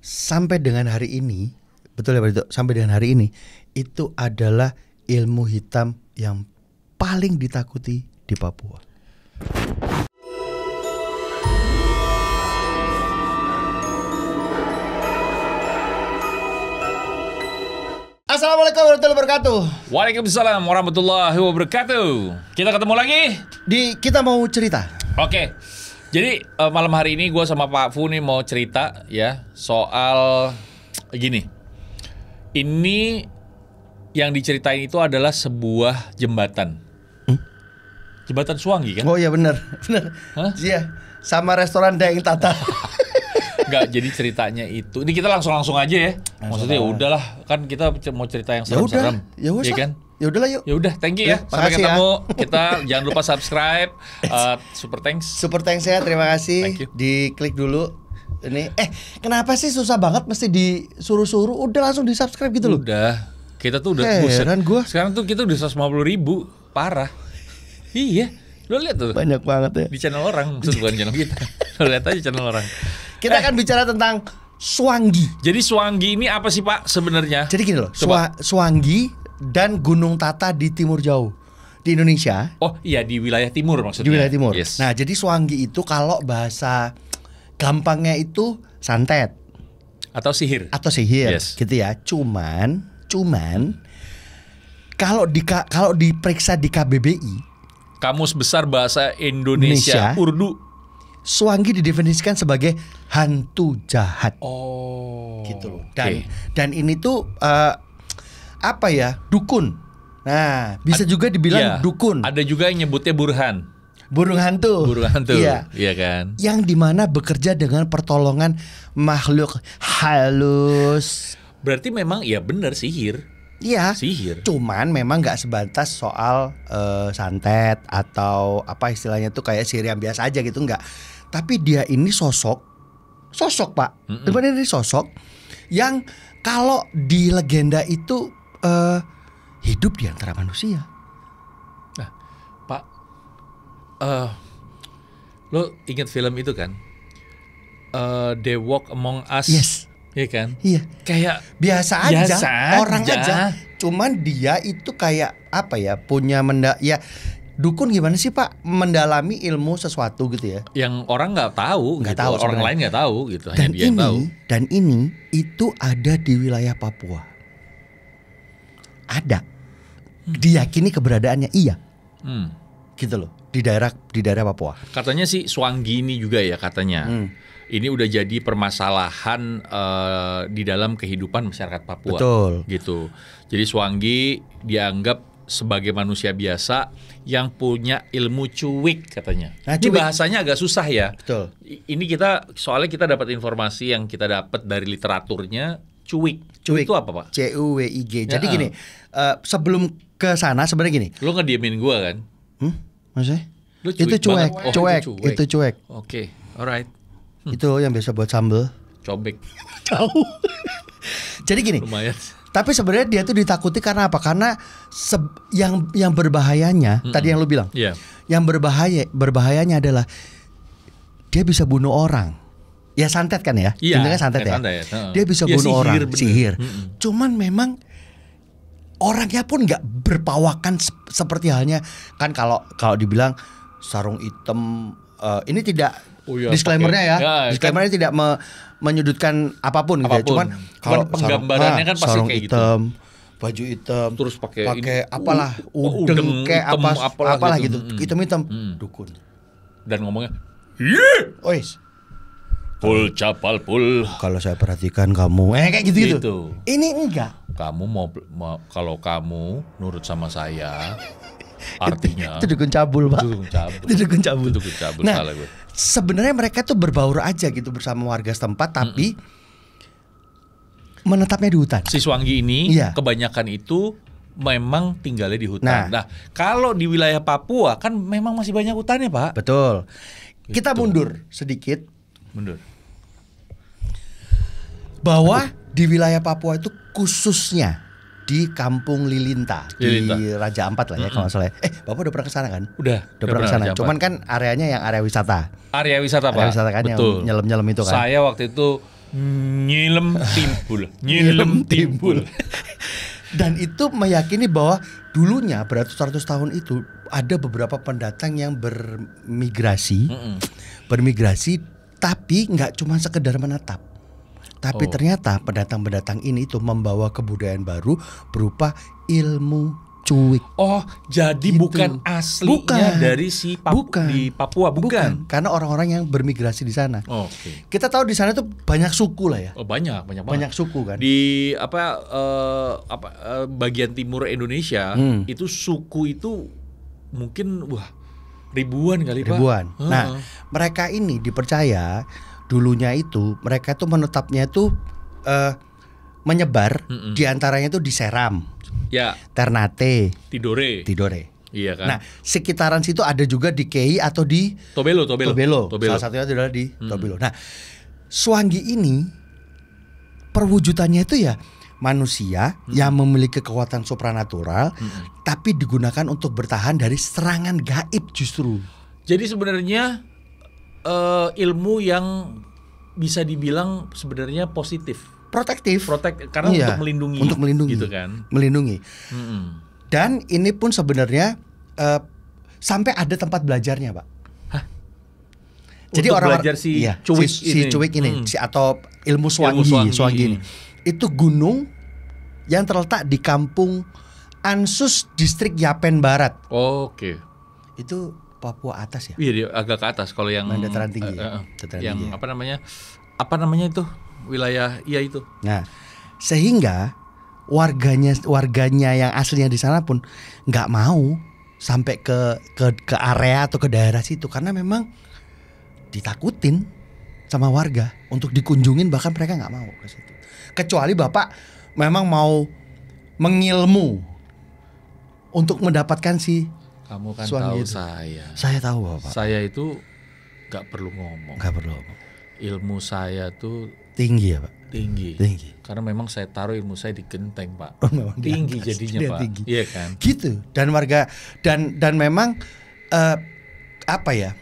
sampai dengan hari ini, betul ya Pak Dito? Sampai dengan hari ini itu adalah ilmu hitam yang paling ditakuti di Papua. Assalamualaikum warahmatullahi wabarakatuh. Waalaikumsalam warahmatullahi wabarakatuh. Kita ketemu lagi Di kita mau cerita. Oke. Jadi malam hari ini gue sama Pak Fu nih mau cerita ya soal gini. Ini yang diceritain itu adalah sebuah jembatan. Jembatan Suwangi kan? Oh iya benar. Hah? Iya, sama restoran Daeng Tata. Enggak, jadi ceritanya itu. Ini kita langsung aja ya. Maksudnya udahlah, kan kita mau cerita yang serem-serem. Ya udah, ya kan? Ya udahlah yuk. Ya udah, thank you ya. Sampai makasih ketemu. Kita jangan lupa subscribe. Super thanks. Super thanks ya, terima kasih. Thank you. Diklik dulu. Ini kenapa sih susah banget mesti disuruh-suruh? Udah langsung di-subscribe gitu loh. Udah. Kita tuh udah Heran gua. Sekarang tuh kita udah 150.000. Parah. Iya. Lo lihat tuh. Banyak banget ya. Di channel orang, maksud bukan channel kita. Lo lihat aja channel orang. Kita akan bicara tentang Suwangi. Jadi Suwangi ini apa sih Pak sebenarnya? Jadi gini loh, Coba. Suwangi dan Gunung Tata di timur jauh di Indonesia. Oh iya, di wilayah timur maksudnya. Di wilayah timur. Yes. Nah, jadi Suwangi itu kalau bahasa gampangnya itu santet Atau sihir. gitu ya. Cuman kalau diperiksa di KBBI, Kamus Besar Bahasa Indonesia. Urdu. Suwangi didefinisikan sebagai hantu jahat. Oh. Gitu loh. Oke. Dan ini tuh apa ya? Dukun. Nah, bisa juga dibilang Iya. dukun. Ada juga yang nyebutnya burhan. Burung hantu. Iya. Iya kan? Yang dimana bekerja dengan pertolongan makhluk halus. Berarti memang ya benar sihir. Iya. Sihir. Cuman memang nggak sebatas soal santet atau apa istilahnya tuh kayak sihir yang biasa aja gitu, nggak. Tapi dia ini sosok Pak. Sebenarnya ini sosok yang kalau di legenda itu hidup di antara manusia. Nah, Pak, lo ingat film itu kan? They Walk Among Us. Yes. Iya kan? Iya. Kayak Biasa Biasa orang aja. aja. Cuman dia itu kayak apa ya? Punya dukun gimana sih Pak? Mendalami ilmu sesuatu gitu ya. yang orang nggak tahu, Nggak gitu. tahu Orang sebenarnya. lain nggak tahu gitu. Hanya dia yang tahu. Dan ini itu ada di wilayah Papua. Ada. Diyakini keberadaannya iya. Gitu loh. Di daerah Papua. Katanya sih Suwangi ini juga ya katanya. Ini udah jadi permasalahan di dalam kehidupan masyarakat Papua. Betul. Gitu. Jadi Suwangi dianggap sebagai manusia biasa yang punya ilmu cuwik katanya. Nah, Ini cuwik. bahasanya agak susah ya. Betul. Ini soalnya kita dapat informasi yang kita dapat dari literaturnya cuwik. Cuwik. Itu apa Pak? CUWIG. Jadi Ya. gini, sebelum ke sana sebenarnya gini. Lo ngediemin gua kan? Maksudnya? Lo Itu cuek, cuek banget. Oh, itu cuek. Oke, alright. Itu yang biasa buat sambel. Cobek. Tahu. Jadi gini. Lumayan. Tapi sebenarnya dia tuh ditakuti karena apa? Karena yang berbahayanya tadi yang lu bilang. Iya. Yang berbahayanya adalah dia bisa bunuh orang. Ya santet kan ya? Iya, Intinya santet ya. santet ya. Dia bisa Ya, bunuh sihir, orang, bener. sihir. Cuman memang orangnya pun nggak berpawakan seperti halnya kan kalau dibilang sarung hitam ini tidak Oh iya, disclaimernya ya. Disclaimernya tidak menyudutkan apapun gitu ya. Cuman kalau penggambarannya kan pasti sarung kayak gitu. hitam, baju hitam, Terus pakai apalah, udeng kayak hitam, apalah gitu. gitu. Hitam-hitam dukun. Dan ngomongnya, Ois. pul capal pul. Kalau saya perhatikan kamu kayak gitu-gitu. Gitu. Ini enggak. Kamu mau kalau kamu nurut sama saya, artinya Itu dukun cabul, Pak. dukun cabul. Itu dukun cabul. Dukun cabul, Nah, salah gue. sebenarnya mereka tuh berbaur aja gitu bersama warga setempat, tapi menetapnya di hutan. Si Suwangi ini Iya. kebanyakan itu memang tinggalnya di hutan. Nah, kalau di wilayah Papua kan memang masih banyak hutannya, Pak. Betul. Kita mundur sedikit Mundur. bahwa di wilayah Papua itu khususnya di Kampung Lilinta, Lilinta. di Raja Ampat lah ya kalau nggak salah. Bapak udah pernah ke sana kan? Udah pernah ke sana. Raja Ampat. Cuman kan areanya yang area wisata. Area wisata, Pak. Area wisata kan Betul. yang nyelam-nyelam itu kan. Saya waktu itu Nyilem timbul. Dan itu meyakini bahwa dulunya beratus-ratus tahun itu ada beberapa pendatang yang bermigrasi, tapi nggak cuma sekedar menetap. Tapi ternyata pendatang-pendatang ini itu membawa kebudayaan baru berupa ilmu cuik. Oh, jadi Gitu. bukan aslinya dari si di Papua, bukan. Karena orang-orang yang bermigrasi di sana. Oke. Kita tahu di sana tuh banyak suku lah ya. Oh, banyak banget. Banyak suku kan. Di bagian timur Indonesia itu suku itu mungkin ribuan kali, Pak. Ribuan. Nah, mereka ini dipercaya dulunya itu mereka tuh menetapnya itu menyebar di antaranya itu di Seram, ya, Ternate, Tidore. Iya kan. Nah, sekitaran situ ada juga di Kei atau di Tobelo. Salah satunya adalah di Tobelo. Nah, Swangi ini perwujudannya itu ya manusia yang memiliki kekuatan supranatural, tapi digunakan untuk bertahan dari serangan gaib justru. Jadi sebenarnya ilmu yang bisa dibilang sebenarnya positif, Protektif, karena Iya, untuk melindungi, gitu kan. Melindungi. Dan ini pun sebenarnya sampai ada tempat belajarnya, Pak. Hah? Jadi Untuk orang-orang belajar si cuik ini. Atau ilmu Swangi ini. Itu gunung yang terletak di kampung Ansus, distrik Yapen Barat. Oke. Itu Papua atas ya? Iya, dia agak ke atas kalau yang dataran tinggi. Dataran yang tinggi. Apa namanya itu? Wilayah itu. Nah, sehingga warganya yang aslinya di sana pun nggak mau sampai ke area atau ke daerah situ karena memang ditakutin sama warga untuk dikunjungin, bahkan mereka nggak mau ke situ. Kecuali Bapak memang mau mengilmu untuk mendapatkan si Kamu kan Swangi tahu itu. saya. Saya tahu Bapak. Saya itu nggak perlu ngomong. Nggak perlu ngomong. Ilmu saya tuh Tinggi ya Pak. tinggi. Tinggi. Karena memang saya taruh ilmu saya di genteng, Pak. Oh, memang di Tinggi atas. jadinya, Dia Pak. tinggi. Iya kan? Gitu. Dan warga dan memang apa ya?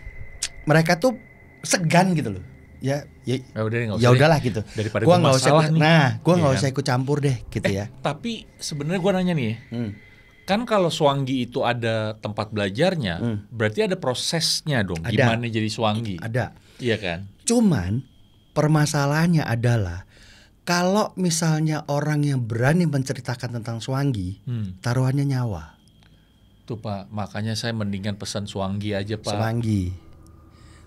Mereka tuh segan gitu loh. Ya udah nggak usah. ya udahlah gitu. Daripada Gua gua nggak usah masalah ikut, nih. gua Iya nggak kan? usah ikut campur deh gitu ya. Tapi sebenarnya gua nanya nih, kan kalau Swangi itu ada tempat belajarnya, berarti ada prosesnya dong. Ada. Gimana jadi Swangi? Ada. Iya kan? Cuman permasalahannya adalah kalau misalnya orang yang berani menceritakan tentang Swangi, taruhannya nyawa. Tuh Pak, makanya saya mendingan pesan Swangi aja, Pak. Swangi.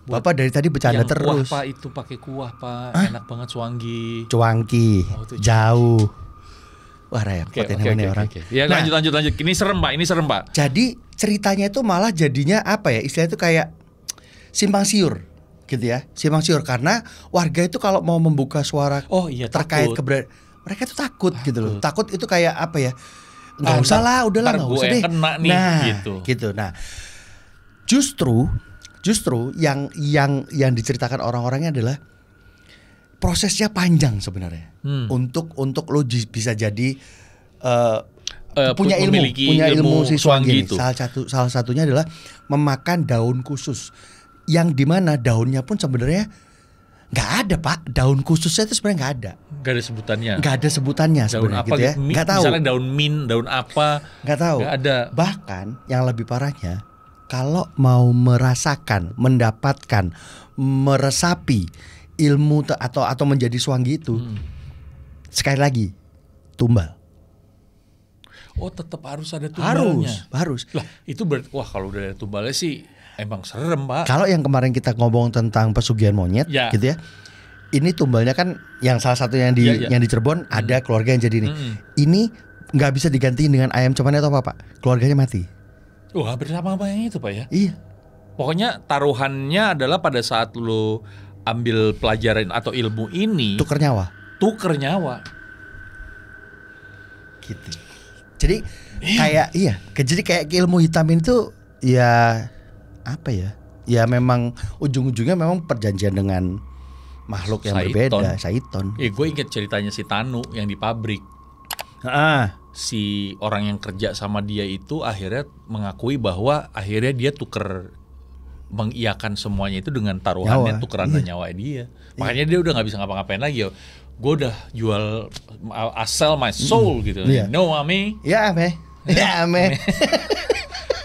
Bapak dari tadi bercanda Yang terus. kuah, Pak, itu pakai kuah, Pak. Enak banget Swangi. Cuangki, Oh, itu jauh. Wah repot ini orang. Ya, Nah, lanjut. Ini serem, Pak. jadi ceritanya itu malah jadinya apa ya? Istilahnya itu kayak simpang siur, gitu ya. Simpang siur karena warga itu kalau mau membuka suara terkait keberadaan mereka itu takut gitu loh. Takut itu kayak apa ya? Nggak usah lah, udahlah nggak usah deh. Kena nih, gitu. Nah, justru yang diceritakan orang-orangnya adalah prosesnya panjang sebenarnya. Untuk lo bisa jadi punya ilmu si Swangi itu. Salah satunya adalah memakan daun khusus yang dimana daunnya pun sebenarnya nggak ada Pak. Daun khususnya itu sebenarnya nggak ada. Nggak ada sebutannya sebenarnya gitu ya. Nggak tahu. Misalnya daun mint, daun apa? Nggak tahu. Nggak ada. Bahkan yang lebih parahnya, kalau mau merasakan, mendapatkan, meresapi ilmu atau menjadi Swangi itu, sekali lagi tumbal. Oh, tetap harus ada tumbalnya. Harus. Lah, itu berarti kalau udah ada tumbalnya sih emang serem, Pak. Kalau yang kemarin kita ngomong tentang pesugihan monyet, gitu ya. Ini tumbalnya kan yang salah satu yang di Cirebon ada keluarga yang jadi ini. Ini nggak bisa digantiin dengan ayam cuman atau apa, Pak? Keluarganya mati. Wah, hampir sama apa yang itu, Pak ya? Iya. Pokoknya taruhannya adalah pada saat lo ambil pelajaran atau ilmu ini, Tuker nyawa. Gitu. Jadi kayak ilmu hitam itu ya apa ya? Ya memang ujung-ujungnya memang perjanjian dengan makhluk yang berbeda, Saiton. Gue inget ceritanya si Tanu yang di pabrik. Si orang yang kerja sama dia itu akhirnya mengakui bahwa akhirnya dia tuker mengiyakan semuanya itu dengan taruhannya Nyawa, tukeran dan nyawa dia. Makanya dia udah nggak bisa ngapa-ngapain lagi. Gue udah jual, I sell my soul gitu. Iya. No, Ami. Ya Ame. Ya Ame.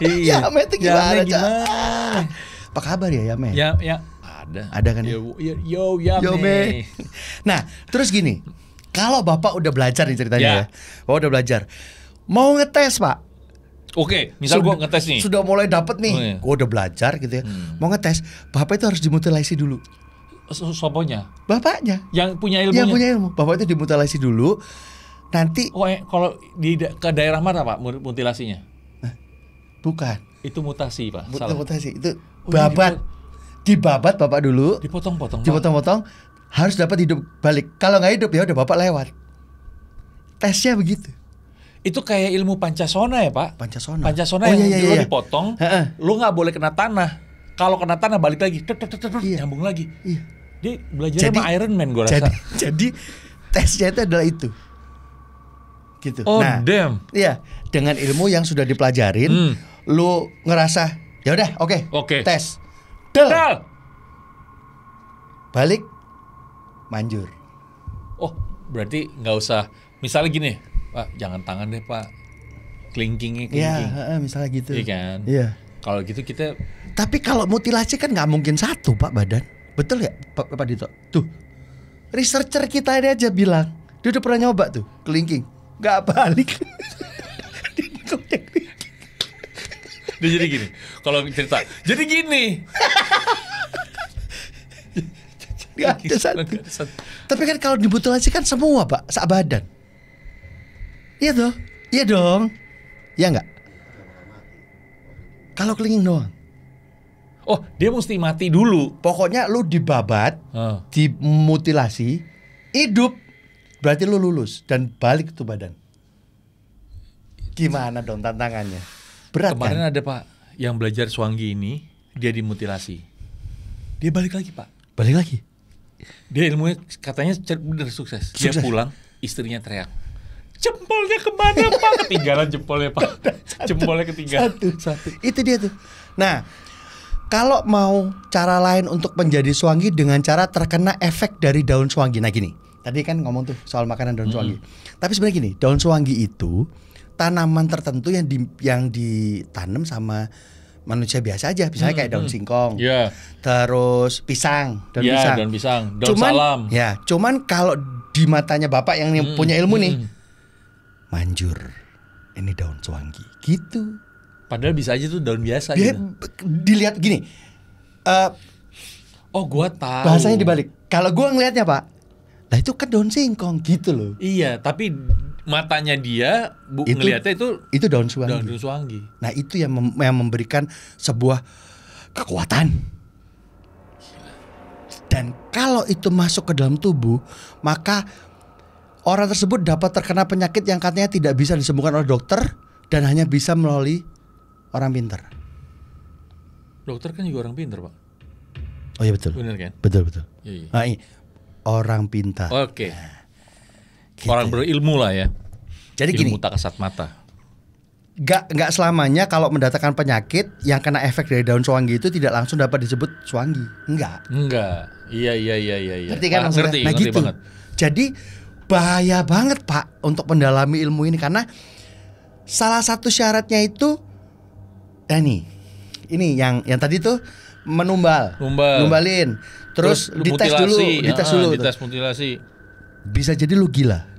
Ya Ame itu gimana? Apa kabar ya Ame? Ya ada. Ada kan ya? Yo Yo, Me. Nah, terus gini. Kalau Bapak udah belajar nih ceritanya ya. Bapak udah belajar. Mau ngetes, Pak. Oke, misal gue ngetes nih. Sudah mulai dapet nih. Oh, iya. Gue udah belajar gitu ya. Mau ngetes, Bapak itu harus dimutilasi dulu. Soponya? Bapaknya. Yang punya ilmunya? Yang punya ilmu. Bapak itu dimutilasi dulu. Nanti kalau ke daerah mana Pak mutilasinya? bukan. Itu mutasi Pak. Salah. Mutasi itu babat. Dibabat Bapak dulu. Dipotong-potong. Dipotong-potong. Harus dapat hidup balik. Kalau nggak hidup ya udah Bapak lewat. Tesnya begitu. Itu kayak ilmu Pancasona ya Pak? Pancasona. Pancasona yang dulu dipotong, Heeh. lu nggak boleh kena tanah. Kalau kena tanah balik lagi, Iya. nyambung lagi. Iya. Dia belajar sama Iron Man gue rasa. Jadi tesnya itu adalah itu. Gitu. Oh Nah, damn. iya, dengan ilmu yang sudah dipelajarin, lu ngerasa ya udah oke. Tes. Del. Balik manjur. Oh, berarti nggak usah. Misalnya gini, Pak, jangan tangan deh Pak. Kelingkingnya kelingking. Iya, misalnya gitu. Iya kan? Iya. Kalau gitu kita. Tapi kalau mutilasi kan nggak mungkin satu Pak badan. Betul ya Pak Dito? Tuh, researcher kita ini aja bilang dia udah pernah nyoba tuh kelingking, nggak balik. Dia jadi gini. Kalau cerita, jadi gini. Nggak ada satu. Tapi kan kalau dimutilasi kan semua Pak, sak badan. Iya toh? Iya dong. Iya nggak? Kalau kelingking doang. Oh, dia mesti mati dulu. Pokoknya lu dibabat, dimutilasi, hidup, berarti lu lulus dan balik tuh badan. Gimana dong tantangannya? Berat. Kemarin kan? ada Pak yang belajar Swangi ini, dia dimutilasi. Dia balik lagi Pak. Balik lagi. Dia ilmunya katanya bener sukses. Dia pulang, istrinya teriak. Jempolnya kemana Pak? Ketinggalan jempolnya Pak. Jempolnya ketinggalan. Satu. Itu dia tuh. Nah, kalau mau cara lain untuk menjadi Swangi dengan cara terkena efek dari daun Swangi. Nah gini, tadi kan ngomong tuh soal makanan daun Swangi. Tapi sebenarnya gini, daun Swangi itu tanaman tertentu yang ditanam sama manusia biasa aja. Misalnya kayak daun singkong. Iya. Terus pisang, daun Iya, pisang. daun pisang, daun salam. Ya, cuman kalau di matanya Bapak yang punya ilmu nih, manjur. Ini daun Swangi. Gitu. Padahal bisa aja tuh daun biasa Dia gitu. dilihat gini. Oh, gua tahu. Bahasanya dibalik. Kalau gua ngelihatnya Pak, lah itu kan daun singkong gitu loh. Iya, tapi matanya dia ngelihatnya itu daun Swangi. daun Swangi. Nah itu yang memberikan sebuah kekuatan. Dan kalau itu masuk ke dalam tubuh, maka orang tersebut dapat terkena penyakit yang katanya tidak bisa disembuhkan oleh dokter dan hanya bisa melalui orang pintar. Dokter kan juga orang pintar Pak. Oh iya betul. Bener kan? Betul. Iya. Nah, orang pintar. Oke. Gitu. Orang berilmu lah ya. Jadi gini, ilmu tak kasat mata. Nggak selamanya kalau mendatangkan penyakit yang kena efek dari daun Swangi itu tidak langsung dapat disebut Swangi. Enggak. Iya. Ngerti kan maksudnya? Nah ngerti gitu. banget. Jadi bahaya banget Pak untuk mendalami ilmu ini karena salah satu syaratnya itu ini yang tadi tuh numbalin. Terus dites dulu. Dites mutilasi. Bisa jadi lu gila.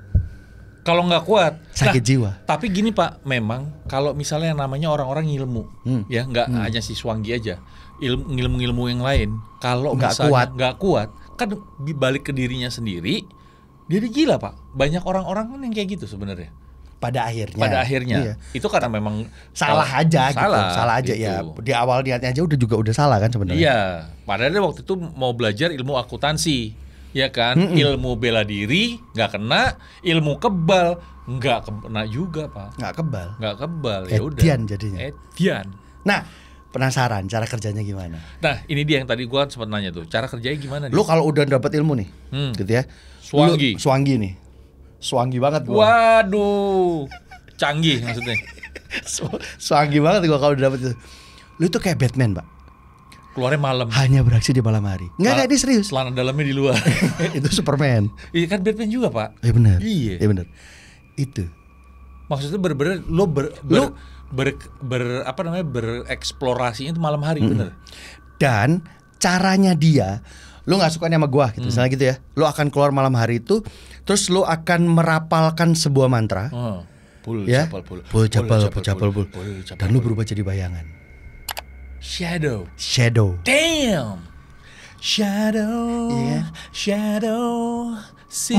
Kalau nggak kuat sakit jiwa. Tapi gini Pak, memang kalau misalnya yang namanya orang-orang ilmu, ya nggak hanya si Swangi aja, ilmu yang lain, kalau misalnya nggak kuat, kan balik ke dirinya sendiri, dia gila Pak. Banyak orang-orang kan yang kayak gitu sebenarnya. Pada akhirnya, iya. Itu karena memang salah aja gitu. Ya. Di awal niatnya aja udah salah kan sebenarnya. Iya, padahal dia waktu itu mau belajar ilmu akuntansi. Ya kan, ilmu bela diri nggak kena, ilmu kebal nggak kena juga Pak. Nggak kebal, ya udah. Edian jadinya. Edian. Nah, penasaran cara kerjanya gimana? Nah, ini dia yang tadi gua sempat nanya tuh, cara kerjanya gimana? Lu kalau udah dapat ilmu nih, gitu ya. Swangi nih, Swangi banget gua. Waduh, canggih maksudnya. Swangi banget gua kalau udah dapet itu. Lu tuh kayak Batman Pak. Keluarnya malam. Hanya beraksi di malam hari. Enggak dia serius. Celana dalamnya di luar. Itu Superman. Iya kan Batman juga, Pak. Iya benar. Iya. Iya benar. Itu. Maksudnya bener-bener lo bereksplorasinya itu malam hari, bener. Dan caranya dia, lo nggak suka sama gua gitu, misalnya gitu ya. Lo akan keluar malam hari itu, terus lo akan merapalkan sebuah mantra. Pul Ya, capal pul. pul capal pul. Dan lo berubah jadi bayangan. Shadow. Damn. Shadow. Iya. Shadow.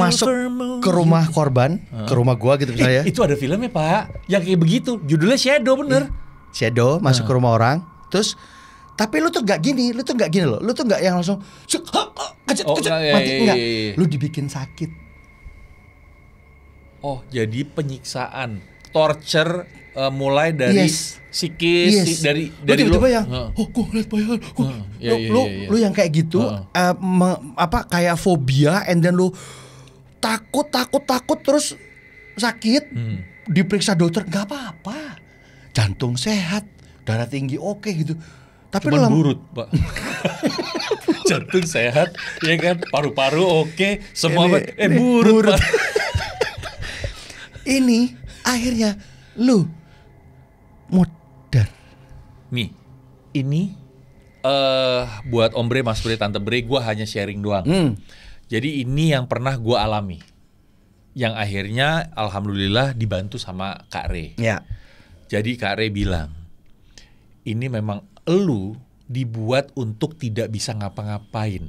Masuk ke rumah korban, ke rumah gua gitu misalnya. Itu ada filmnya, Pak. Yang kayak begitu. Judulnya Shadow, bener. Shadow masuk ke rumah orang, terus tapi lu tuh nggak gini loh, lu tuh nggak yang langsung kecet mati, enggak. Lu dibikin sakit. Oh, jadi penyiksaan, torture mulai dari psikis, dari lu tiba-tiba lu, yang gua ngeliat bayangan, lu yang kayak gitu, kayak fobia, and then lu takut terus sakit, diperiksa dokter nggak apa-apa, jantung sehat, darah tinggi oke gitu. Tapi cuman burut, Pak. Jantung sehat, ya kan, paru-paru oke, semua burut. Pak. Ini akhirnya lu modar. Nih, ini buat Om Bre, Mas Bre, Tante Bre, gue hanya sharing doang. Jadi ini yang pernah gue alami, yang akhirnya alhamdulillah dibantu sama Kak Re. Ya. Jadi Kak Re bilang, ini memang elu dibuat untuk tidak bisa ngapa-ngapain.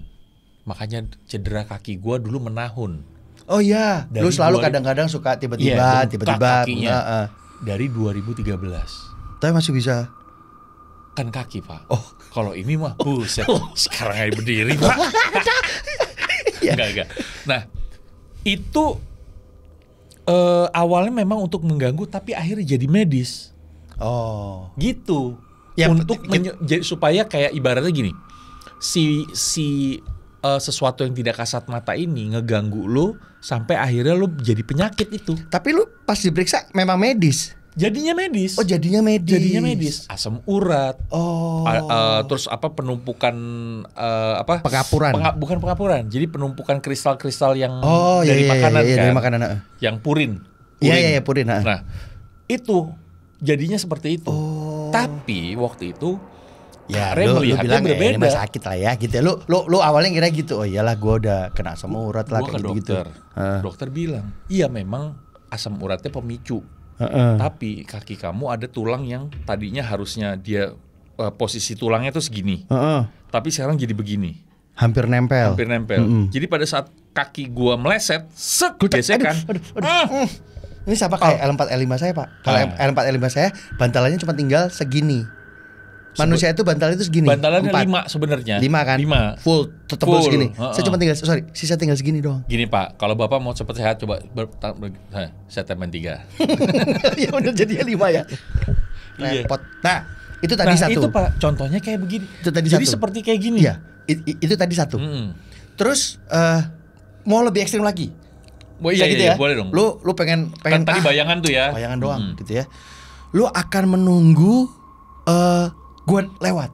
Makanya cedera kaki gue dulu menahun. Oh iya, lu selalu kadang-kadang suka tiba-tiba kakinya. Dari 2013. Tapi masih bisa. Kan kaki, Pak. Oh, kalau ini mah buset. Sekarang aja berdiri, Pak. Enggak. Nah, itu awalnya memang untuk mengganggu, tapi akhirnya jadi medis. Oh, gitu. Ya, untuk supaya kayak ibaratnya gini. Si sesuatu yang tidak kasat mata ini ngeganggu lo sampai akhirnya lo jadi penyakit itu. Tapi lu pas diperiksa memang medis. Jadinya medis. Oh, jadinya medis. Asam urat. Oh. Terus penumpukan pengapuran. Bukan pengapuran. Jadi penumpukan kristal-kristal yang dari makanan kan. Dari makanan. Yang purin. Iya, purin. Nah, itu jadinya seperti itu. Oh. Tapi waktu itu ya, lu bilang berbeda. Ini mah sakit lah ya gitu. Lu awalnya kira gitu. Oh iyalah, gua udah kena asam urat lah kayak gitu. Dokter bilang, iya memang asam uratnya pemicu. Tapi kaki kamu ada tulang yang tadinya harusnya dia posisi tulangnya tuh segini. Tapi sekarang jadi begini. Hampir nempel. Jadi pada saat kaki gua meleset, gesekan. Ini sama kayak L4 L5 saya, Pak. Kalau L4 L5 saya bantalannya cuma tinggal segini. Manusia itu bantal itu segini. Bantalannya 5 sebenarnya. 5 kan? 5. Full tebal segini. Saya cuma tinggal sisa tinggal segini doang. Gini, Pak, kalau Bapak mau cepat sehat coba saya tambahin 3. Ya udah jadinya 5 ya. Repot. Nah, itu tadi satu. Itu Pak, contohnya kayak begini. Itu tadi jadi satu. seperti kayak gini. Iya. Itu tadi satu. Terus mau lebih ekstrim lagi. Iya, gitu ya? ya. Boleh dong. Lu pengen kan tadi bayangan tuh ya. Bayangan doang gitu ya. Lu akan menunggu gua lewat.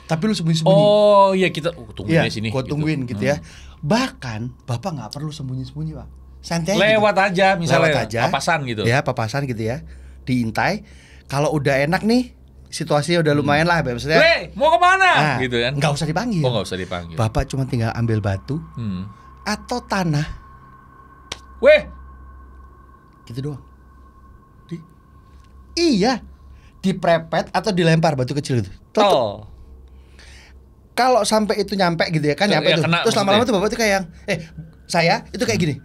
Tapi lu sembunyi-sembunyi. Oh iya, kita tungguin di sini. Gua tungguin gitu ya. Bahkan Bapak nggak perlu sembunyi-sembunyi, Pak. Santai lewat gitu. aja misalnya. Lewat aja. Papasan gitu. Ya, papasan gitu ya. Diintai. Kalau udah enak nih, situasinya udah lumayan lah, maksudnya. Mau kemana? Gitu kan. Nggak usah dipanggil. Oh, nggak usah dipanggil. Bapak cuma tinggal ambil batu atau tanah. Gitu doang. Iya. Diprepet atau dilempar batu kecil itu. Kalau sampai itu nyampe gitu ya kan, nyampe itu. Terus lama-lama tuh Bapak tuh kayak yang saya itu kayak gini.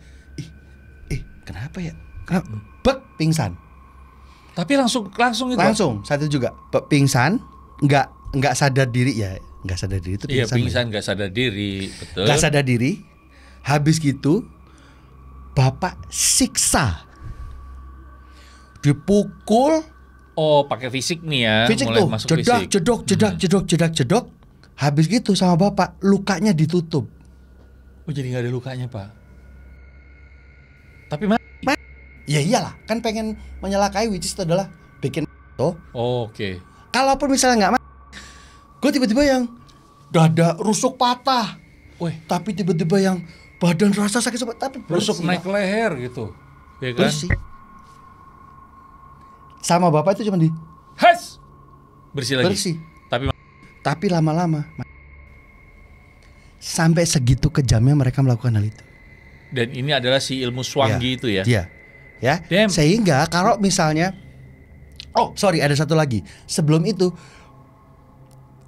Kenapa ya? Kenapa? Pingsan. Tapi langsung gitu. Langsung satu juga. Pingsan, enggak sadar diri ya. Enggak sadar diri itu pingsan. Iya, pingsan enggak sadar diri, betul. Enggak sadar diri. Habis gitu Bapak siksa. Dipukul. Oh, pakai fisik nih ya. Fisik mulai tuh, masuk jedok. Habis gitu sama Bapak, lukanya ditutup. Oh, jadi nggak ada lukanya, Pak. Tapi ya iyalah, kan pengen menyelakai, which is itu adalah bikin tuh. Oh, oke. Kalaupun misalnya nggak gue tiba-tiba yang dada rusuk patah. Wih, Tapi tiba-tiba yang badan rasa sakit sempat tapi rusuk bersih, naik Pak. leher gitu. Ya kan? Bersih. Sama bapak itu cuma di Has! Bersih lagi. bersih. Tapi Tapi lama-lama sampai segitu kejamnya mereka melakukan hal itu. dan ini adalah si ilmu Swangi itu ya. Iya. Ya. Damn. Sehingga kalau misalnya ada satu lagi. Sebelum itu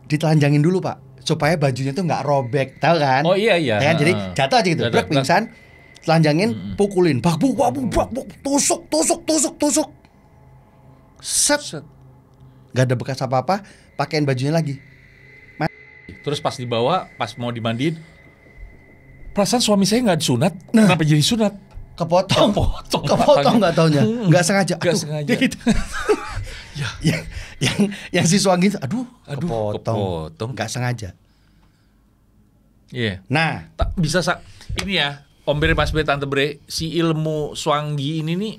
ditelanjangin dulu, Pak, supaya bajunya tuh nggak robek, tahu kan? Oh iya iya. Ya kan? Jadi jatuh aja gitu, Jatuh, brek pingsan, telanjangin, pukulin, bak, tusuk. Set, Set. nggak ada bekas apa-apa, pakaiin bajunya lagi. Terus pas dibawa, pas mau dimandiin, perasaan suami saya nggak disunat. Kenapa jadi sunat? Kepotong Kepotong nggak taunya, nggak sengaja. Nggak Aduh, sengaja. gitu. yang si Swangi itu, aduh, kepotong. nggak sengaja. Iya. Nah, Bisa ini ya, Om Bre, Mas Bre, Tante Bre, si ilmu Swangi ini nih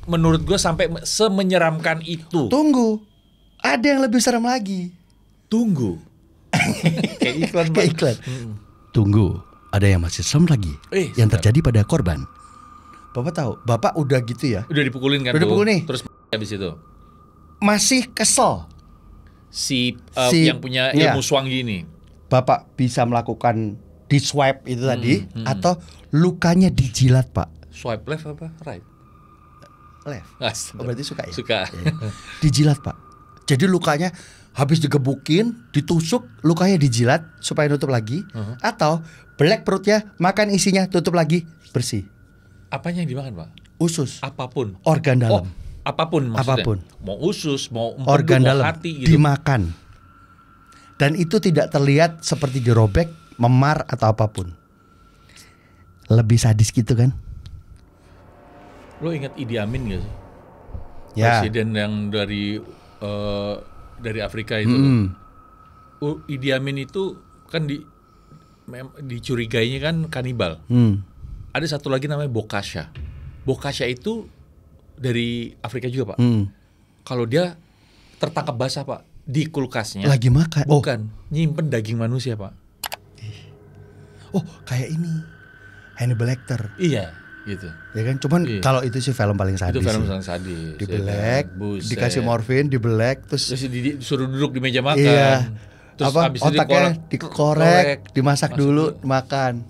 menurut gue sampai semenyeramkan itu. tunggu, ada yang lebih serem lagi. Tunggu. Kayak iklan. Kayak iklan. Tunggu, ada yang masih serem lagi yang sedap. terjadi pada korban. Bapak tahu, bapak udah gitu ya, Udah dipukulin kan Udah tuh. dipukul nih. Terus habis itu masih kesel. si Si- yang punya iya. ilmu Swangi ini. Bapak bisa melakukan di swipe itu tadi, atau lukanya dijilat, Pak. Swipe left apa right? Left. Oh, berarti suka ya? Suka. Iya. Dijilat, Pak. Jadi lukanya habis digebukin, ditusuk, lukanya dijilat supaya nutup lagi, atau belek perutnya, makan isinya, tutup lagi, bersih. Apanya yang dimakan, Pak? Usus, Apapun. organ dalam, Apapun maksudnya. Apapun. Mau usus, mau empedu, organ mau dalam hati gitu. dimakan. Dan itu tidak terlihat seperti dirobek, memar atau apapun. Lebih sadis gitu kan? Lo ingat Idi Amin gak sih? Ya. Presiden yang dari Afrika itu. Idi Amin itu kan dicurigainya kan kanibal. Ada satu lagi namanya Bokasha. Bokasha itu dari Afrika juga, Pak. Kalau dia tertangkap basah, Pak, di kulkasnya. Lagi makan. Bukan, nyimpen daging manusia, Pak. Oh, kayak ini Hannibal Lecter. Iya, gitu. Ya kan? Cuman Iya. kalau itu sih film paling sadis. Itu film sih. sangat sadis. Dibelek, ya kan? Buset. dikasih morfin, dibelek, terus Terus disuruh duduk di meja makan. iya. Terus Apa habis itu otaknya dikorek, dimasak Masuk dulu, makan.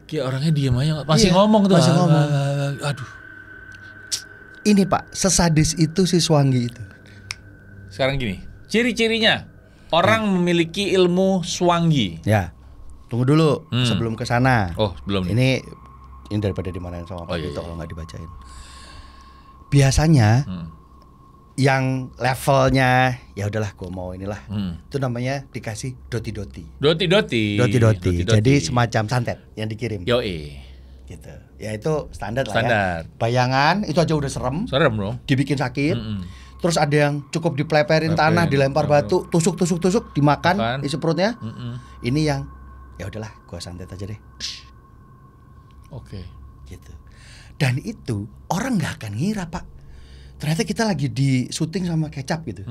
Kayak orangnya diam aja, masih Iya, ngomong tuh. masih ngomong. Aduh. Ini Pak, sesadis itu si Swangi itu. Sekarang gini, ciri-cirinya orang memiliki ilmu Swangi. Ya. Tunggu dulu sebelum ke sana. Oh, belum. Ini daripada dimarahin sama Pak iya, Tito iya. kalau nggak dibacain. Biasanya yang levelnya ya udahlah gua mau inilah. Itu namanya dikasih doti-doti. Doti-doti. Doti-doti. Jadi semacam santet yang dikirim. Yoi. Gitu. Ya itu standar lah Standar. ya. Bayangan itu aja udah serem, Serem dong. dibikin sakit. Terus ada yang cukup dipeleperin tanah, dilempar batu, tusuk, dimakan Makan. isi perutnya. Ini yang ya udahlah gua santet aja deh. Oke. Gitu. Dan itu orang nggak akan ngira, Pak. Ternyata kita lagi di syuting sama Kecap gitu.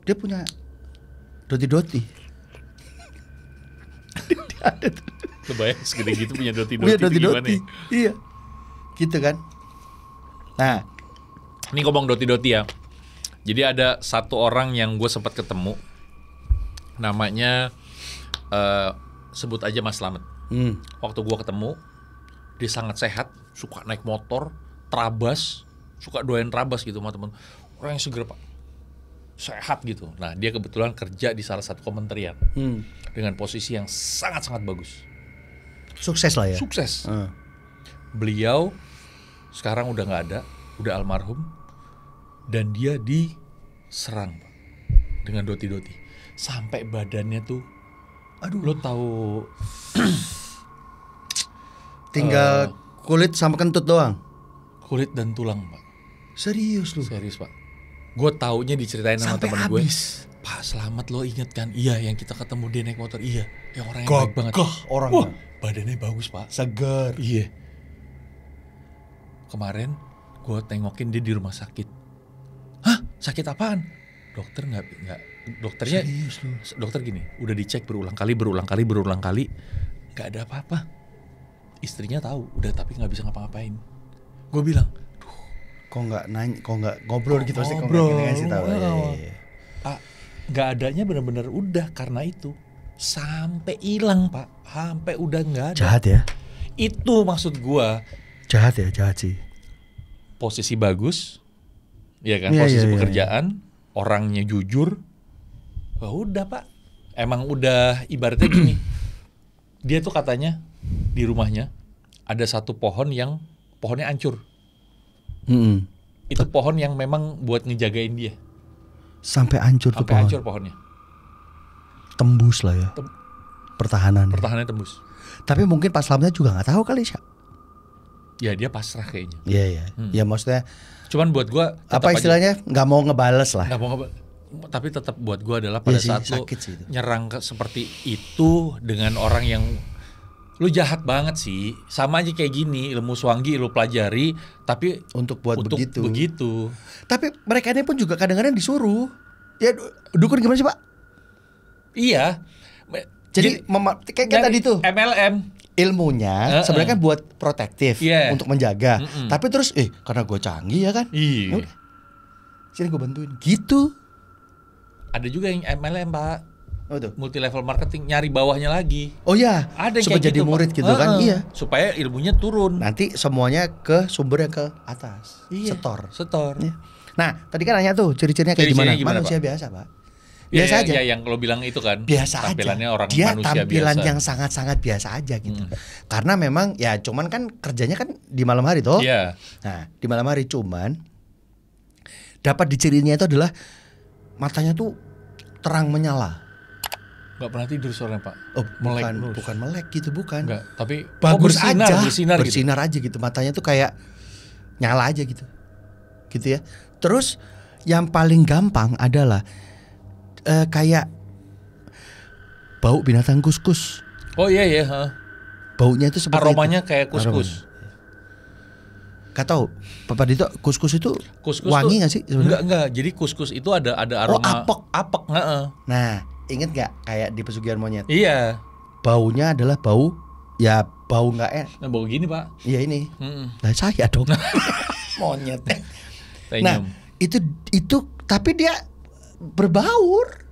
Dia punya doti-doti. Kebayang segede gitu punya doti-doti. Punya itu gimana doti-doti. ya? Iya. Gitu kan. Nah, Ini ngomong doti-doti ya. Jadi ada satu orang yang gue sempat ketemu. Namanya sebut aja Mas Slamet. Waktu gue ketemu, dia sangat sehat, suka naik motor, trabas, suka doain trabas gitu sama temen. Orang yang seger, Pak, sehat gitu. Nah, dia kebetulan kerja di salah satu kementerian dengan posisi yang sangat-sangat bagus. sukses lah ya. Sukses. Beliau sekarang udah nggak ada, udah almarhum, dan dia diserang, Pak, dengan doti-doti sampai badannya tuh, aduh, lo tahu, Tinggal kulit sama kentut doang. kulit dan tulang, Pak. Serius lu. Serius, Pak. Gue taunya diceritain sama Sampai teman gue. habis. Pak Slamet, lo inget kan? Iya, yang kita ketemu dia naik motor. Iya, yang orangnya baik banget. Gagah orangnya. Wah, badannya bagus, Pak. Seger. Iya. Kemarin gue tengokin dia di rumah sakit. Hah? Sakit apaan? Dokter nggak dokternya, dokter gini, udah dicek berulang kali, nggak ada apa-apa. Istrinya tahu, udah tapi nggak bisa ngapa-ngapain. Gue bilang, kok nggak ngobrol gitu sih, kok ngobrol. nggak ngasih tahu. Iya. Pak, nggak adanya benar-benar udah karena itu sampai hilang Pak, sampai udah nggak ada. Jahat ya? Itu maksud gua. Jahat sih. Posisi bagus, ya kan? Iya, Posisi iya, pekerjaan, orangnya jujur. Wah udah Pak, emang udah ibaratnya gini. Dia tuh katanya di rumahnya ada satu pohon yang pohonnya hancur. Itu pohon yang memang buat ngejagain dia. Sampai hancur tuh pohon. Sampai hancur pohonnya. Tembus lah ya. Pertahanannya tembus. Tapi mungkin Pak Slametnya juga nggak tahu kali Syak. Ya dia pasrah kayaknya. Iya. Ya maksudnya. Cuman buat gua apa istilahnya nggak mau ngebales lah. Nggak mau tapi tetap buat gua adalah pada saat lu nyerang seperti itu dengan orang yang lu jahat banget sih. Sama aja kayak gini, ilmu swanggi lu pelajari tapi untuk begitu. Tapi mereka ini pun juga kadang-kadang disuruh. Ya dukun gimana sih Pak? Iya. Jadi kayak tadi tuh MLM ilmunya sebenarnya kan buat protektif, untuk menjaga. Tapi terus karena gue canggih ya kan. Iya. Sini gue bantuin. Gitu. Ada juga yang MLM Pak. Oh tuh. Multi level marketing, nyari bawahnya lagi. Oh iya. Ada yang supaya kayak jadi gitu, murid Pak. gitu kan. Iya. Supaya ilmunya turun. Nanti semuanya ke sumbernya ke atas. Iya. Setor. Iya. Nah tadi kan nanya tuh ciri-cirinya kayak gimana? Manusia Pak? biasa Pak. Biasa aja. Ya yang lo bilang itu kan. Biasa tampilannya aja. Orang dia manusia tampilan biasa. yang sangat-sangat biasa aja gitu. Karena memang ya cuman kan kerjanya kan di malam hari toh. Iya. Nah di malam hari cuman dapat dicirinya itu adalah matanya tuh terang menyala. Gak pernah tidur soalnya Pak. Oh bukan melek gitu bukan. Enggak, tapi bagus bersinar aja gitu. Matanya tuh kayak nyala aja gitu. Gitu ya. Terus yang paling gampang adalah kayak bau binatang kuskus. Oh iya. Baunya itu seperti aromanya itu. Kayak kuskus. Gak tau Papa Dito kuskus itu wangi gak sih sebenarnya? Enggak. Jadi kuskus itu ada aroma apek. Nah inget gak kayak di pesugihan monyet? Iya. Baunya adalah bau gak enak. Nah bau gini Pak. Iya ini. Nah saya dong. Monyet. Nah itu tapi dia berbaur.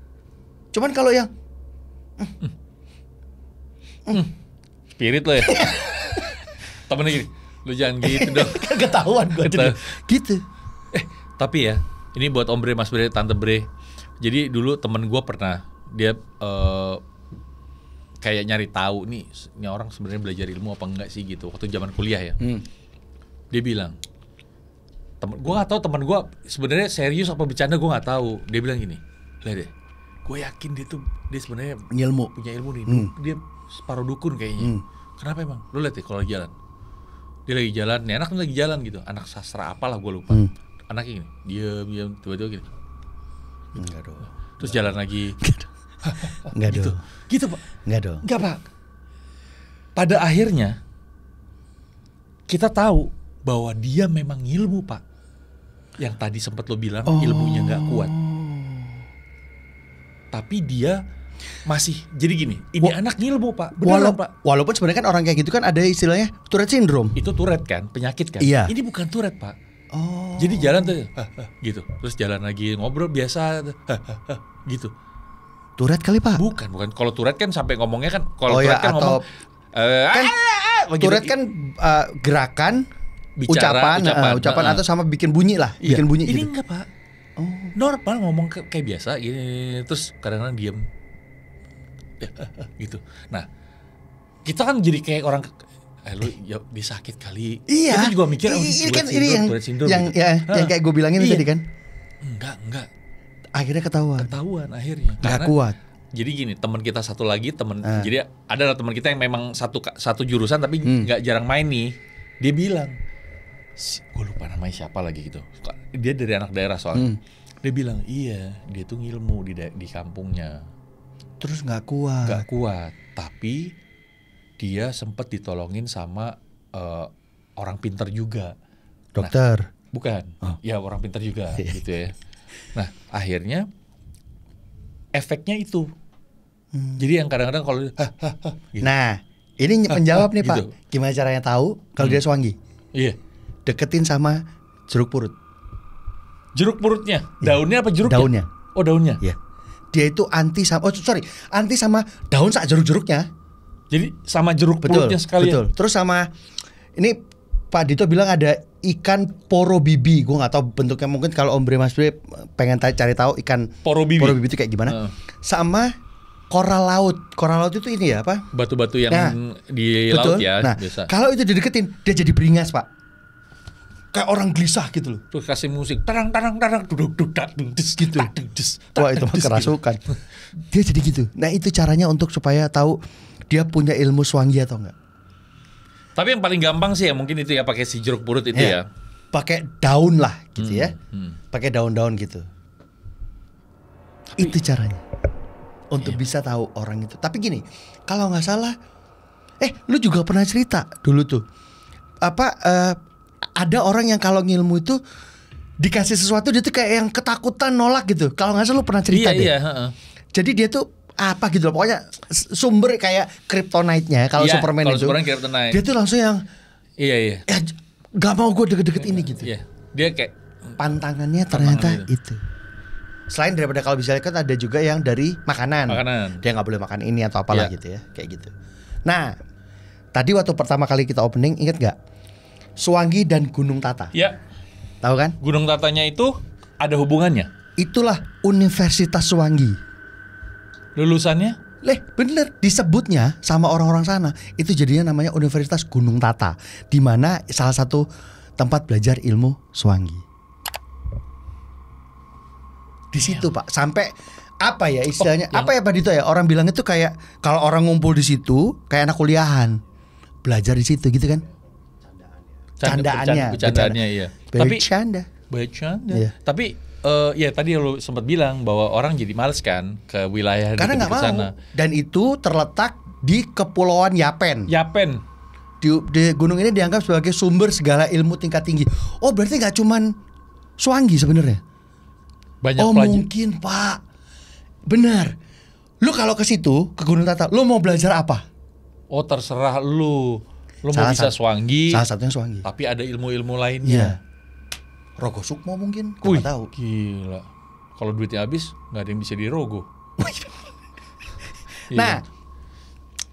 Cuman kalau yang spirit lo ya. Temennya gini, lu jangan gitu dong. Ketahuan gue gitu. Tapi ya, ini buat Om Bre, Mas Bre, Tante Bre. Jadi dulu temen gue pernah dia kayak nyari tahu nih orang sebenarnya belajar ilmu apa enggak sih gitu. Waktu zaman kuliah ya. Dia bilang, gue nggak tahu teman gue sebenarnya serius apa bercanda, gue nggak tahu. Dia bilang gini, lihat deh, gue yakin dia sebenarnya punya ilmu nih. Dia separuh dukun kayaknya. Kenapa emang? Lu lihat deh kalau jalan, dia lagi jalan, nih anak lagi jalan gitu, anak sastra apalah gue lupa. Anaknya gini, diam tiba-tiba gini. Enggak dong. Terus jalan lagi. Enggak gitu. dong. Gitu Pak. Enggak Pak. Pada akhirnya kita tahu bahwa dia memang ilmu Pak. Yang tadi sempat lo bilang ilmunya nggak kuat. Tapi dia masih jadi gini. Ini anak ilmu Pak. Beneran Pak. Walaupun sebenarnya kan orang kayak gitu kan ada istilahnya Tourette syndrome. Itu Tourette kan, penyakit kan. Iya. Ini bukan Tourette Pak. Jadi jalan tuh gitu. Terus jalan lagi ngobrol biasa gitu. Tourette kali Pak. Bukan. Kalau Tourette kan sampai ngomongnya kan kalau Tourette kan ngomong Tourette kan gerakan bicara, ucapan atau sama bikin bunyi lah, bikin bunyi ini gitu. Enggak Pak. Normal ngomong kayak biasa gini, terus kadang-kadang diem gitu. Nah kita kan jadi kayak orang lu ya disakit kali. Iya. Kita juga mikir ini kan ini yang gitu. yang kayak gue bilangin tadi kan. Enggak. Akhirnya ketahuan akhirnya. Nggak kuat. Jadi gini, teman kita satu lagi jadi ada teman kita yang memang satu jurusan tapi nggak jarang main nih. Dia bilang, gue lupa namanya siapa lagi gitu. Dia dari anak daerah soalnya. Dia bilang, iya dia tuh ngilmu di kampungnya. Terus nggak kuat. Tapi dia sempat ditolongin sama orang pintar juga. Dokter? Bukan. Ya orang pintar juga gitu ya. Nah akhirnya efeknya itu. Jadi yang kadang-kadang kalau gitu. Nah, ini menjawab nih Pak. Gitu. Gimana caranya tahu kalau dia swangi? Iya. Deketin sama jeruk purut. Jeruk purutnya, daunnya apa jeruknya? Daunnya. Oh, daunnya. Ya. Dia itu anti sama daun sak jeruk-jeruknya. Jadi sama jeruk purutnya sekalian. Betul. Terus sama ini Pak Dito bilang ada ikan poro bibi. Gue nggak tahu bentuknya, mungkin kalau Om Bre Mas Bre pengen cari tahu ikan Poro bibi itu kayak gimana. Sama koral laut. Koral laut itu ini ya apa? Batu-batu yang di betul. laut ya, Nah, biasa. kalau itu dideketin dia jadi beringas Pak. Kayak orang gelisah gitu loh. Tuh kasih musik tarang duduk Gitu. Wah itu mah kerasukan. Dia jadi gitu. Nah itu caranya untuk supaya tahu dia punya ilmu swangi atau enggak. Tapi yang paling gampang sih ya mungkin itu ya, pakai si jeruk purut itu ya. Pakai daun lah gitu ya. Pakai daun-daun gitu. Itu caranya. Untuk bisa tahu orang itu. Tapi gini, kalau nggak salah, lu juga pernah cerita dulu tuh. Ada orang yang kalau ngilmu itu dikasih sesuatu dia tuh kayak yang ketakutan nolak gitu. Kalau nggak salah lu pernah cerita deh. Iya. Jadi dia tuh apa gitu loh, pokoknya sumber kayak kryptonite-nya kalau Superman itu. Superman kryptonite. Dia tuh langsung yang Iya. ya gak mau gue deket-deket ini gitu. Iya. Dia kayak pantangannya ternyata itu. Selain daripada kalau misalnya kan ada juga yang dari makanan. Dia nggak boleh makan ini atau apalah gitu ya, kayak gitu. Nah, tadi waktu pertama kali kita opening inget nggak? Swangi dan Gunung Tata. Iya. Tahu kan? Gunung Tatanya itu ada hubungannya. Itulah Universitas Swangi. Lulusannya? Bener disebutnya sama orang-orang sana itu jadinya namanya Universitas Gunung Tata, di mana salah satu tempat belajar ilmu swangi. Di situ Pak, sampai apa ya istilahnya? Apa ya Pak Dito ya? Orang bilang itu kayak kalau orang ngumpul di situ kayak anak kuliahan belajar di situ gitu kan? Candaannya, iya. Bercanda. Iya. Tapi ya tadi lu sempat bilang bahwa orang jadi males kan ke wilayah karena nggak mau sana. Dan itu terletak di Kepulauan Yapen. Di gunung ini dianggap sebagai sumber segala ilmu tingkat tinggi. Oh berarti nggak cuman swangi sebenarnya. Banyak mungkin Pak. Benar. Lu kalau ke situ ke Gunung Tata, lu mau belajar apa? Oh terserah lu. Lu mau bisa swangi. Salah satunya swangi. Tapi ada ilmu-ilmu lainnya. Rogo Sukmo mungkin, gue nggak tahu. Gila, kalau duitnya habis nggak ada yang bisa dirogo. Nah,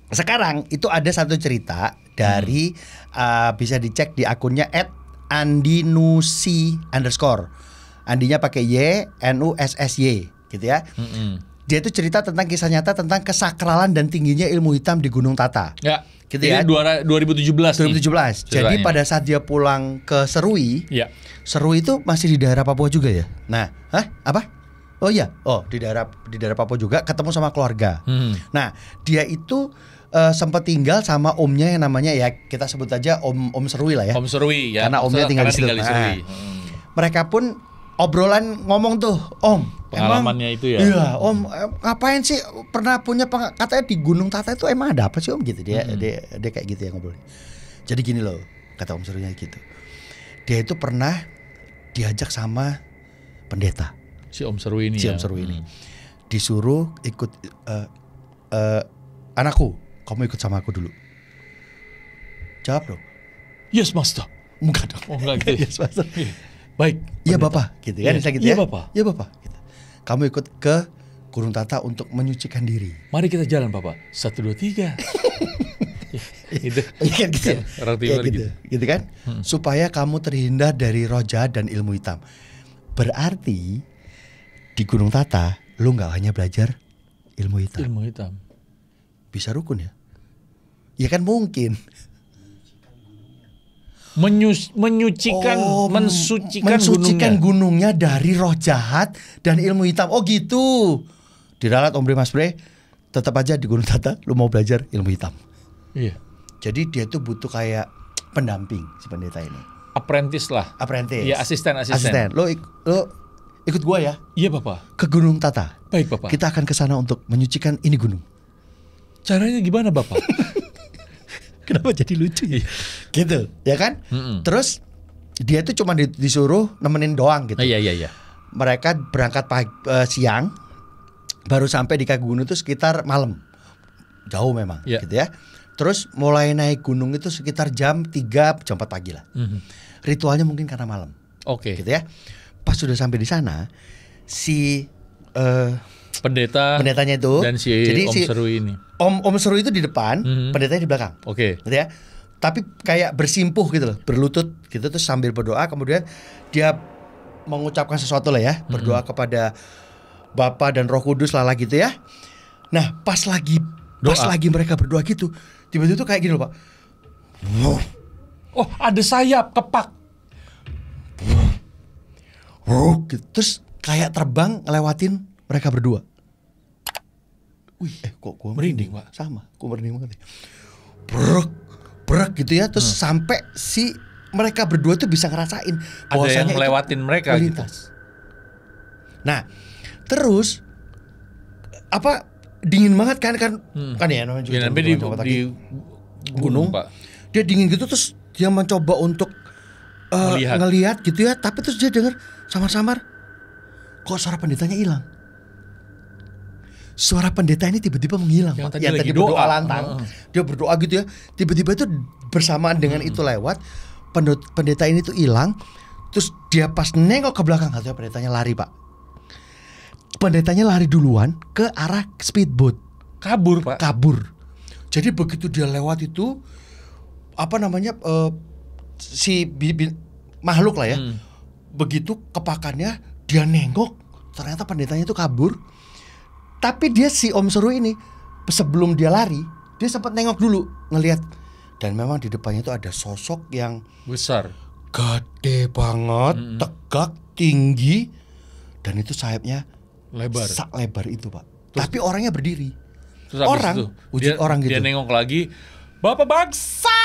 sekarang itu ada satu cerita dari bisa dicek di akunnya @andinusi_. Andinya pakai Y, NUSSY, gitu ya. Dia itu cerita tentang kisah nyata tentang kesakralan dan tingginya ilmu hitam di Gunung Tata. Ya. Gitu ini ya. 2017. Jadi pada saat dia pulang ke Serui, Serui itu masih di daerah Papua juga ya. Nah, apa? Oh iya, di daerah Papua juga, ketemu sama keluarga. Nah, dia itu sempat tinggal sama omnya yang namanya ya kita sebut aja Om Serui lah ya. Om Serui ya. Karena omnya tinggal di situ. Mereka pun obrolan ngomong tuh, Om. Pengalamannya itu ya. Iya, Om, ngapain sih pernah punya katanya di Gunung Tata itu emang ada apa sih Om gitu. Dia kayak gitu ya ngobrol. Jadi gini loh, kata Om Serunya gitu. Dia itu pernah diajak sama pendeta. Si Om Seru ini disuruh ikut anakku, kamu ikut sama aku dulu. Jawab dong. Yes, Master. Enggak dong. Oh, enggak gitu. Yes, Master. Baik. Iya Bapak, gitu kan? Gitu iya, ya. Bapak. Iya Bapak. Gitu. Kamu ikut ke Gunung Tata untuk menyucikan diri. Mari kita jalan, Bapak. 1, 2, 3. Gitu. Iya gitu. Orang timur gitu. Gitu kan? Supaya kamu terhindar dari roh jahat dan ilmu hitam. Berarti di Gunung Tata lu nggak hanya belajar ilmu hitam. Ilmu hitam. Bisa rukun ya? Ya kan mungkin. Mensucikan gunungnya dari roh jahat dan ilmu hitam. Oh gitu. Diralat Om Bre Mas Bre, tetap aja di Gunung Tata lu mau belajar ilmu hitam. Iya. Jadi dia tuh butuh kayak pendamping si pendeta ini. Apprentice lah. Iya, asisten. Lo ikut gua ya. Iya Bapak. Ke Gunung Tata. Baik Bapak. Kita akan ke sana untuk menyucikan ini gunung. Caranya gimana Bapak? Kenapa jadi lucu ya? Gitu, ya kan? Terus dia tuh cuma disuruh nemenin doang gitu. Iya. Mereka berangkat siang, baru sampai di kaki gunung itu sekitar malam. Jauh memang Iya. gitu ya. Terus mulai naik gunung itu sekitar jam 3 jam 4 pagi lah. Ritualnya mungkin karena malam. Oke. Gitu ya. Pas sudah sampai di sana si Pendetanya itu dan si jadi Om Seru ini. Om Seru itu di depan, pendetanya di belakang. Oke. Gitu ya. Tapi kayak bersimpuh gitu loh, berlutut gitu terus sambil berdoa, kemudian dia mengucapkan sesuatu lah ya, berdoa kepada Bapa dan Roh Kudus lah gitu ya. Nah, pas lagi mereka berdoa gitu, tiba-tiba tuh kayak gini loh, Pak. Oh, ada sayap kepak. Gitu. Terus kayak terbang ngelewatin mereka berdua. Wih, kok gua Merinding, Pak. Sama, gua merinding banget. Brek gitu ya, terus sampai si mereka berdua tuh bisa ngerasain Ada yang itu ngelewatin mereka gitu. melintas. Nah, terus apa dingin banget kan ya namanya juga Ya, namanya di gunung, Pak. Dia dingin gitu terus dia mencoba untuk ngelihat gitu ya, tapi terus dia dengar samar-samar kok suara pendetanya hilang. Suara pendeta ini tiba-tiba menghilang, Yang Pak. tadi Yang lagi tadi berdoa doa. lantang. Dia berdoa gitu ya. Tiba-tiba itu bersamaan dengan itu lewat, pendeta ini tuh hilang. Terus dia pas nengok ke belakang, katanya pendetanya lari, Pak. Pendetanya lari duluan ke arah speedboat. Kabur, Pak. Kabur. Jadi begitu dia lewat itu apa namanya si makhluk lah ya. Begitu kepakannya dia nengok, ternyata pendetanya itu kabur. Tapi dia si Om Seru ini sebelum dia lari, dia sempat nengok dulu ngelihat, dan memang di depannya itu ada sosok yang Besar. gede banget, tegak, tinggi, dan itu sayapnya Lebar. sak lebar itu, Pak. Tapi orangnya berdiri. Terus habis Orang, itu, wujud orang gitu. Dia nengok lagi, Bapak bangsa,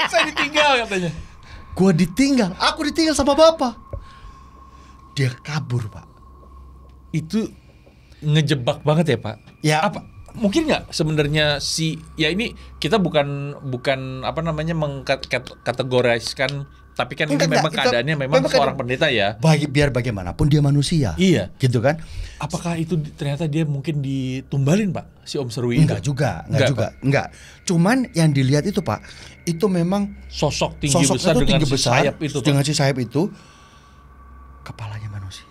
saya ditinggal katanya. Gua ditinggal, aku ditinggal sama bapak. Dia kabur, Pak. Itu ngejebak banget ya, Pak. Ya, Apa mungkin nggak sebenarnya ya ini kita bukan apa namanya mengkategoriskan, tapi kan ini memang keadaannya memang seorang pendeta ya. Biar bagaimanapun dia manusia. Iya. Gitu kan? Apakah itu ternyata dia mungkin ditumbalin, Pak, si Om Seru itu? Enggak juga. Cuman yang dilihat itu, Pak, itu memang Sosok tinggi besar itu dengan tinggi si besar, sayap itu, Pak. dengan si sayap itu, kepalanya manusia.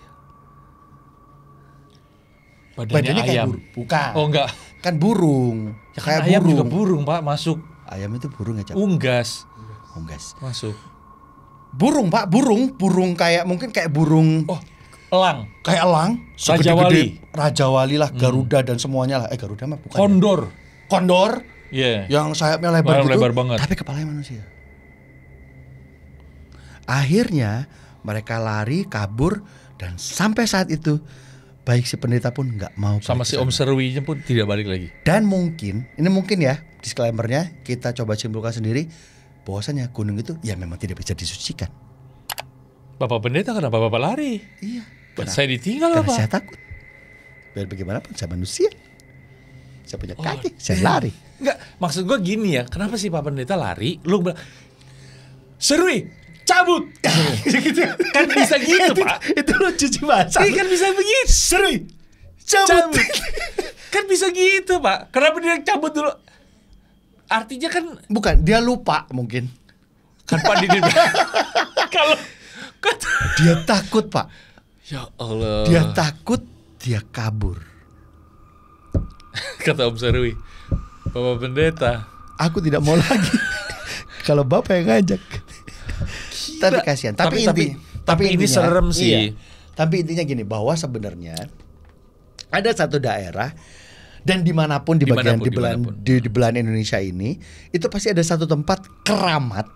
Badannya kayak ayam. burung. Bukan. Oh, enggak. Kan burung. Ya, Kayak kan ayam burung. juga burung, Pak, masuk. Ayam itu burung ya, Cap? Unggas Unggas. masuk. Burung, Pak, burung kayak mungkin kayak burung. Oh, elang. Kayak elang, Raja Wali. Raja Wali lah, Garuda dan semuanya lah. Garuda mah bukan. Kondor. Ya? Iya. Yang sayapnya lebar gitu. Lebar banget. Tapi kepalanya manusia. Akhirnya mereka lari, kabur, dan sampai saat itu baik si pendeta pun nggak mau Sama balik si ke Om sana. Seruinya pun tidak balik lagi. Dan mungkin ya disclaimernya kita coba simpulkan sendiri bahwasanya gunung itu ya memang tidak bisa disucikan. Bapak pendeta kenapa Bapak lari? Iya. Saya ditinggal, Karena Bapak. saya takut. Biar bagaimanapun saya manusia. Saya punya kaki, saya damn. lari. Enggak, maksud gue gini ya, kenapa sih Pak Pendeta lari? Lu bilang, Serui, cabut. Gitu. Kan bisa gitu, Pak. Itu lucu sih bahasa. Iya kan bisa begitu. Serui, cabut. Kan bisa gitu, Pak. Kenapa dia cabut dulu? Artinya kan Bukan, dia lupa mungkin. kan Pak Didi kalau Dia takut, Pak. ya Allah. Dia takut, dia kabur. Kata Om Serui, Bapak Pendeta, Aku tidak mau lagi. Kalau Bapak yang ngajak. Tapi kasihan. Tapi ini intinya, serem sih. iya. Tapi intinya gini, bahwa sebenarnya ada satu daerah dan dimanapun di bagian di belahan Indonesia ini, itu pasti ada satu tempat keramat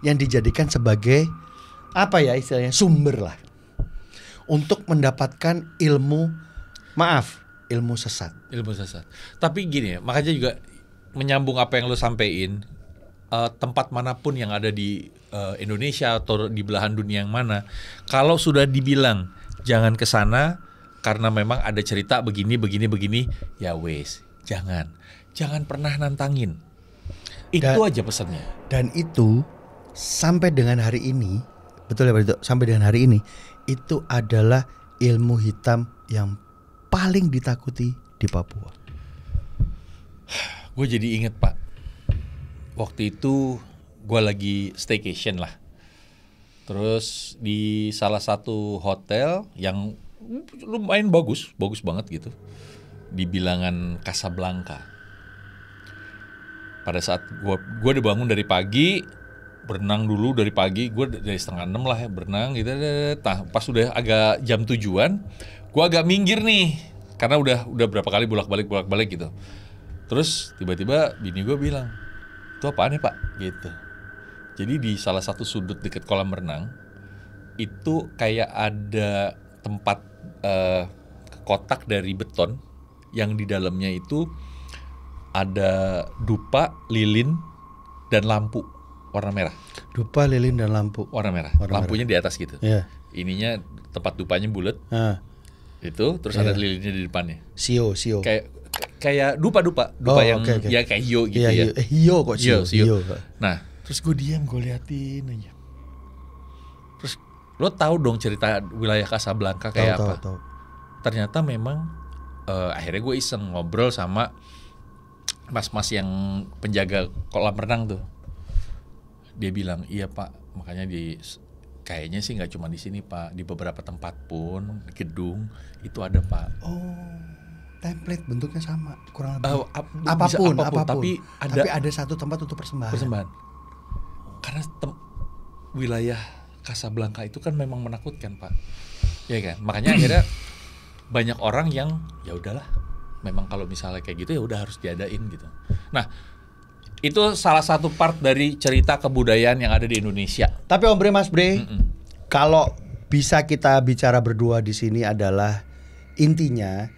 yang dijadikan sebagai apa ya istilahnya, sumber lah untuk mendapatkan ilmu sesat. Ilmu sesat. Tapi gini ya, makanya juga menyambung apa yang lo sampein, tempat manapun yang ada di Indonesia atau di belahan dunia yang mana, kalau sudah dibilang jangan ke sana karena memang ada cerita begini, ya wes, jangan pernah nantangin. Itu aja pesannya. Dan itu sampai dengan hari ini, betul ya Pak Dito? Sampai dengan hari ini itu adalah ilmu hitam yang paling ditakuti di Papua? Gue jadi inget Pak, waktu itu gue lagi staycation lah. Terus di salah satu hotel yang lumayan bagus banget gitu, di bilangan Casablanca. Pada saat gue udah bangun dari pagi, berenang dulu dari pagi, gue dari 5:30 lah ya berenang gitu. Nah, pas udah agak jam 7-an, gue agak minggir nih, karena udah berapa kali bolak-balik gitu. Terus tiba-tiba bini gue bilang, itu apaan nih Pak? Gitu. Jadi di salah satu sudut dekat kolam renang itu kayak ada tempat kotak dari beton yang di dalamnya itu ada dupa, lilin, dan lampu warna merah. Dupa, lilin, dan lampu Warna merah. Warna Lampunya merah. di atas gitu. Yeah. Ininya tempat dupanya bulat. Itu terus ada lilinnya di depannya. Sio. Kayak dupa yang okay. ya kayak hio gitu Iya, ya. Hio kok Hio. Nah, terus gue diam, gue liatin aja. Terus lo tahu dong cerita wilayah Casablanca kayak apa? Tahu. Ternyata memang akhirnya gue iseng ngobrol sama mas-mas yang penjaga kolam renang tuh. Dia bilang, iya Pak, makanya kayaknya sih nggak cuma di sini Pak, di beberapa tempat pun gedung itu ada Pak. Template bentuknya sama, kurang lebih. Apapun. Tapi ada satu tempat untuk persembahan. Karena wilayah Casablanca itu kan memang menakutkan Pak, ya kan. Makanya akhirnya banyak orang yang ya udahlah, memang kalau misalnya kayak gitu ya udah harus diadain gitu. Nah, itu salah satu part dari cerita kebudayaan yang ada di Indonesia. Tapi Om Bre, Mas Bre, kalau bisa kita bicara berdua di sini adalah intinya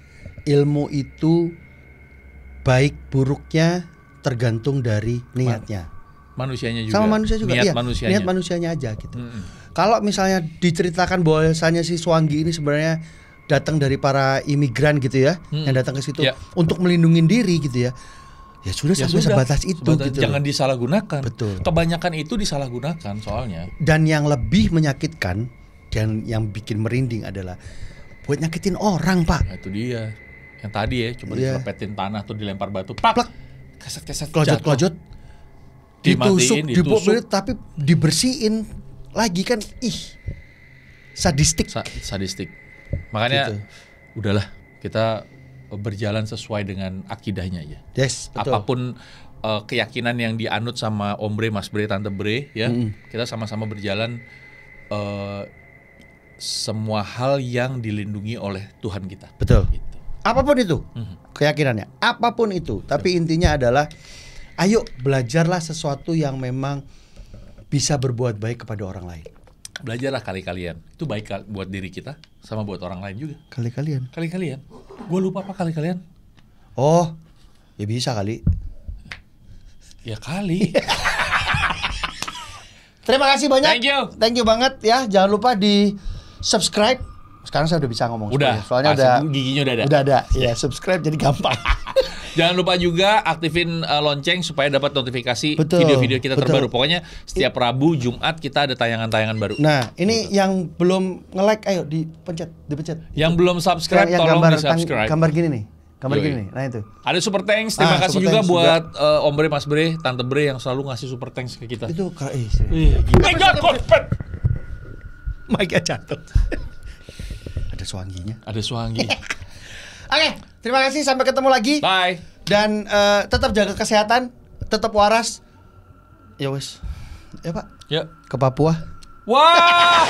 ilmu itu baik buruknya tergantung dari niatnya. Manusianya juga. Sama manusia juga. Niat manusianya. Niat manusianya aja gitu. Kalau misalnya diceritakan bahwasanya si Swangi ini sebenarnya datang dari para imigran gitu ya, yang datang ke situ untuk melindungi diri gitu ya. Ya sudah sampai sebatas itu gitu. Jangan disalahgunakan. Betul. Kebanyakan itu disalahgunakan soalnya. Dan yang lebih menyakitkan dan yang bikin merinding adalah buat nyakitin orang, Pak. Nah, itu dia. Yang tadi ya, cuma diselepetin tanah tuh dilempar batu, plak. Keset-keset klojot. Ditusuk, tapi dibersihin lagi kan, sadistik. Sadistik. Makanya gitu. Udahlah, kita berjalan sesuai dengan akidahnya aja. Yes, betul. Apapun keyakinan yang dianut sama Om Bre, Mas Bre, Tante Bre, ya, kita sama-sama berjalan semua hal yang dilindungi oleh Tuhan kita. Betul. Gitu. Apapun itu keyakinannya, apapun itu. Tapi intinya adalah, ayo belajarlah sesuatu yang memang bisa berbuat baik kepada orang lain. Belajarlah kali-kalian. Itu baik buat diri kita sama buat orang lain juga. Kali-kalian. Gue lupa apa kali-kalian. Oh, ya bisa kali. Ya kali. Terima kasih banyak. Thank you banget ya. Jangan lupa di subscribe. Sekarang saya udah bisa ngomong. Udah. Soalnya udah giginya udah ada. Udah ada. Ya, subscribe jadi gampang. Jangan lupa juga aktifin lonceng supaya dapat notifikasi video-video kita terbaru. Pokoknya setiap Rabu, Jumat kita ada tayangan-tayangan baru. Nah, ini yang belum nge-like, ayo dipencet. Yang belum subscribe, yang tolong di-subscribe. Gambar gini nih. Nah itu. Ada super thanks. Terima kasih juga buat Om Bre, Mas Bre, Tante Bre yang selalu ngasih super thanks ke kita. Itu Mic-nya jatuh. Ada Swanginya. Oke, terima kasih, sampai ketemu lagi. Bye. Dan tetap jaga kesehatan, tetap waras. Ya wes. Ya Pak. Ya. Ke Papua. Wah.